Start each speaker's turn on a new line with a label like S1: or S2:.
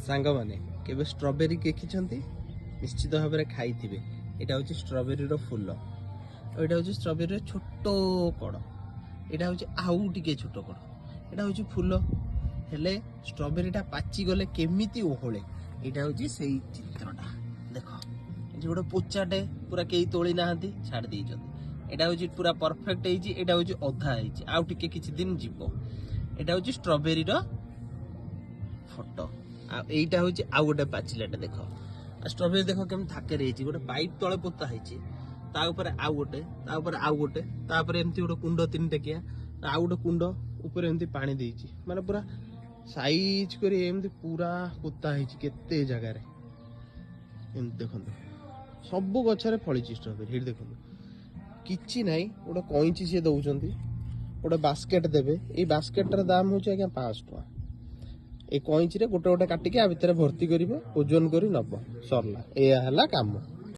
S1: सांग माने केबे स्ट्रॉबेरी देखिछंती निश्चित भाव में खाइथिबे। एटा होची स्ट्रॉबेरी रो फुल, एटा होची स्ट्रॉबेरी रो छोटो कड़, एटा होची आउ टिके छोटो कड़, एटा होची फुल। हेले स्ट्रॉबेरीटा पाची गले केमिति ओहळे एटा होची सेही चित्रटा। देखो एठी गोटे पोचाटे पूरा केही तोली नाहंती छाड़ देइछंती। एटा होची पूरा परफेक्ट हेची, एटा होची अधा हेची, आउ टिके किछि दिन जीवो। एटा होची स्ट्रॉबेरी रो फोटो। एटा होची आउ गोटे पाचिलाटे। देखो स्ट्रॉबेरी देखो केम थाके रहिछि, गोटे पाइप तळे पोता हेछि, ता ऊपर आउ गोटे, ता ऊपर आउ गोटे, ता ऊपर एमति गोटे कुंड तीन टकिया, आउ गोटे कुंड ऊपर एमति पानी देइछि, माने पूरा साइज करी एमति पूरा पोता हेछि केते जगह रे। एमति देखंतु सब गछरे फळिछि स्ट्रॉबेरी। हेड देखंतु किछि नाही, गोटे कइछि से दउचंती, गोटे बास्केट देबे। ए बास्केट र दाम होछि आज्ञा 500 टका। ए कइछि रे गोटे गोटे काटिके आ भितर भर्ती करिवे, ओजन करी नब, सरला। एया हला काम।